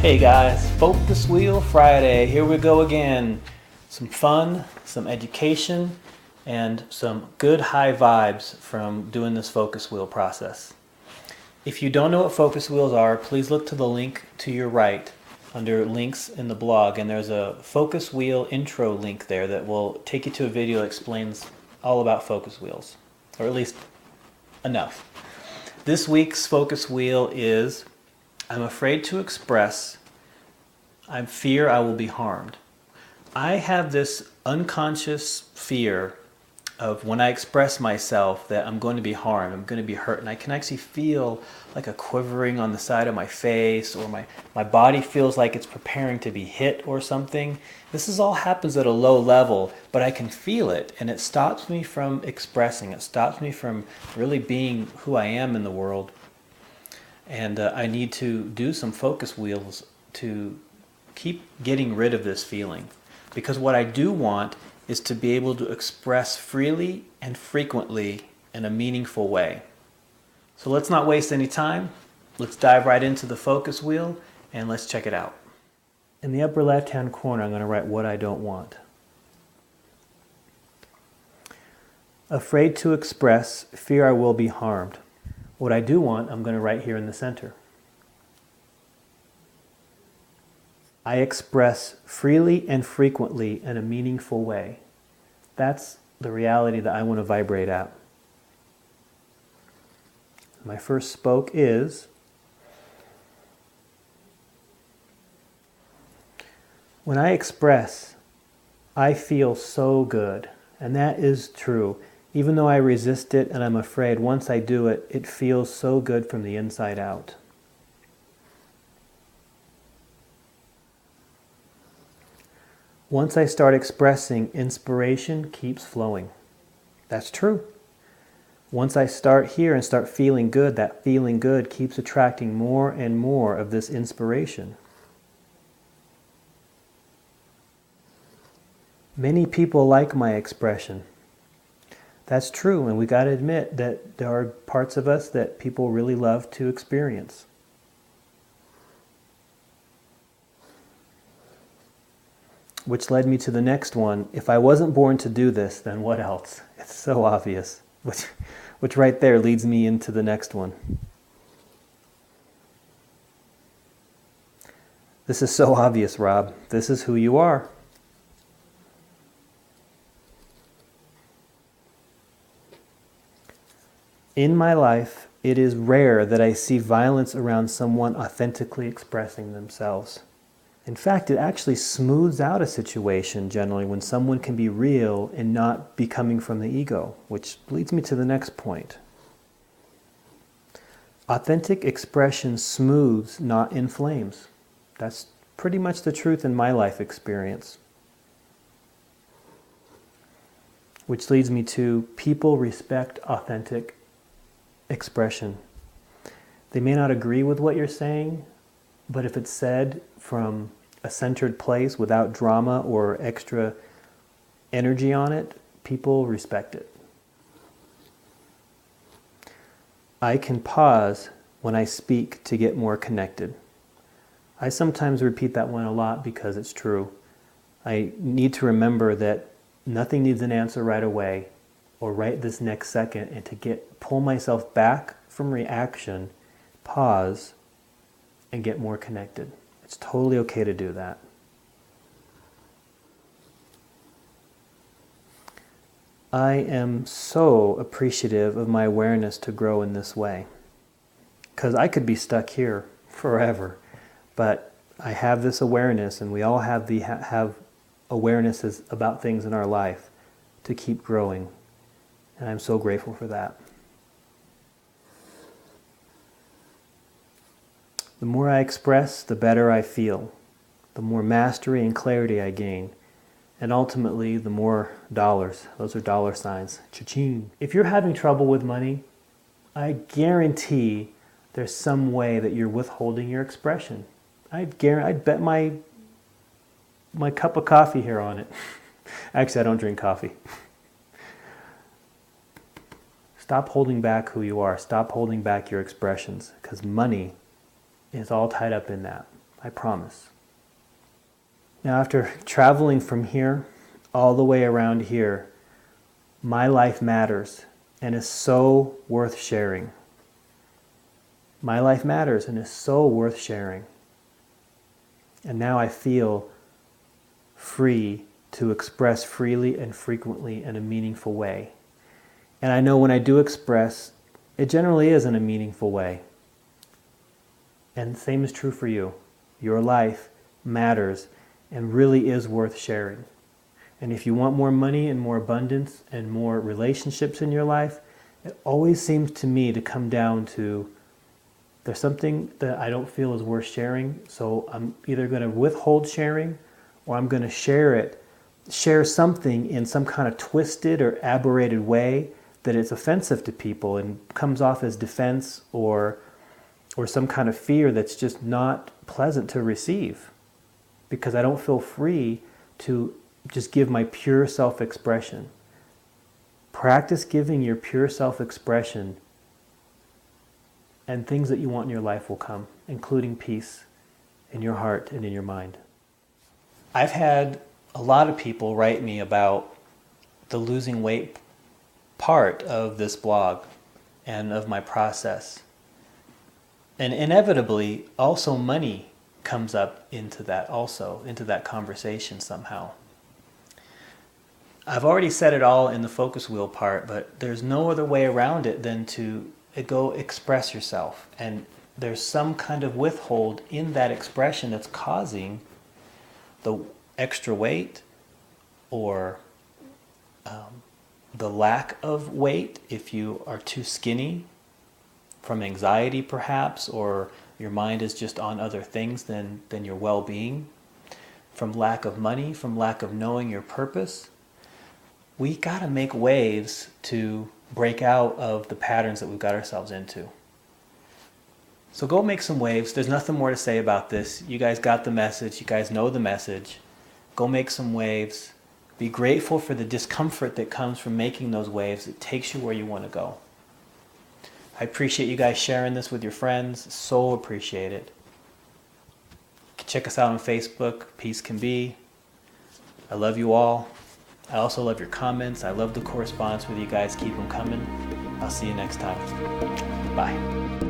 Hey guys, Focus Wheel Friday. Here we go again. Some fun, some education, and some good high vibes from doing this focus wheel process. If you don't know what focus wheels are, please look to the link to your right under links in the blog, and there's a focus wheel intro link there that will take you to a video that explains all about focus wheels, or at least enough. This week's focus wheel is I'm afraid to express. I fear I will be harmed. I have this unconscious fear of when I express myself that I'm going to be harmed, I'm going to be hurt, and I can actually feel like a quivering on the side of my face, or my body feels like it's preparing to be hit or something. All happens at a low level, but I can feel it, and it stops me from expressing. It stops me from really being who I am in the world. And I need to do some focus wheels to keep getting rid of this feeling. Because what I do want is to be able to express freely and frequently in a meaningful way. So let's not waste any time. Let's dive right into the focus wheel and let's check it out. In the upper left-hand corner, I'm going to write what I don't want. Afraid to express, fear I will be harmed. What I do want, I'm going to write here in the center. I express freely and frequently in a meaningful way. That's the reality that I want to vibrate at. My first spoke is, when I express, I feel so good. And that is true. Even though I resist it and I'm afraid, once I do it, it feels so good from the inside out. Once I start expressing, inspiration keeps flowing. That's true. Once I start here and start feeling good, that feeling good keeps attracting more and more of this inspiration. Many people like my expression. That's true, and we got to admit that there are parts of us that people really love to experience. Which led me to the next one. If I wasn't born to do this, then what else? It's so obvious. Which right there leads me into the next one. This is so obvious, Rob. This is who you are. In my life, it is rare that I see violence around someone authentically expressing themselves. In fact, it actually smooths out a situation generally when someone can be real and not be coming from the ego, which leads me to the next point. Authentic expression smooths, not inflames. That's pretty much the truth in my life experience. Which leads me to people respect authentic expression. They may not agree with what you're saying, but if it's said from a centered place without drama or extra energy on it, people respect it. I can pause when I speak to get more connected. I sometimes repeat that one a lot because it's true. I need to remember that nothing needs an answer right away or right this next second, and to pull myself back from reaction, pause, and get more connected. It's totally okay to do that. I am so appreciative of my awareness to grow in this way. Because I could be stuck here forever. But I have this awareness, and we all have awarenesses about things in our life to keep growing. And I'm so grateful for that. The more I express, the better I feel. The more mastery and clarity I gain. And ultimately, the more dollars. Those are dollar signs. Cha-ching. If you're having trouble with money, I guarantee there's some way that you're withholding your expression. I'd bet my cup of coffee here on it. Actually, I don't drink coffee. Stop holding back who you are. Stop holding back your expressions, because money is all tied up in that. I promise. Now, after traveling from here all the way around here, my life matters and is so worth sharing. My life matters and is so worth sharing. And now I feel free to express freely and frequently in a meaningful way. And I know when I do express, it generally is in a meaningful way. And the same is true for you. Your life matters and really is worth sharing. And if you want more money and more abundance and more relationships in your life, it always seems to me to come down to there's something that I don't feel is worth sharing, so I'm either going to withhold sharing or I'm going to share something in some kind of twisted or aberrated way that it's offensive to people and comes off as defense or some kind of fear that's just not pleasant to receive, because I don't feel free to just give my pure self-expression. Practice giving your pure self-expression, and things that you want in your life will come, including peace in your heart and in your mind. I've had a lot of people write me about the losing weight part of this blog and of my process. And inevitably, also money comes up into that conversation somehow. I've already said it all in the focus wheel part, but there's no other way around it than to go express yourself. And there's some kind of withhold in that expression that's causing the extra weight or the lack of weight if you are too skinny, from anxiety perhaps, or your mind is just on other things than your well-being, from lack of money, from lack of knowing your purpose. We got to make waves to break out of the patterns that we've got ourselves into. So go make some waves. There's nothing more to say about this. You guys got the message. You guys know the message. Go make some waves. Be grateful for the discomfort that comes from making those waves. It takes you where you want to go. I appreciate you guys sharing this with your friends. So appreciate it. Check us out on Facebook. Peace Can Be. I love you all. I also love your comments. I love the correspondence with you guys. Keep them coming. I'll see you next time. Bye.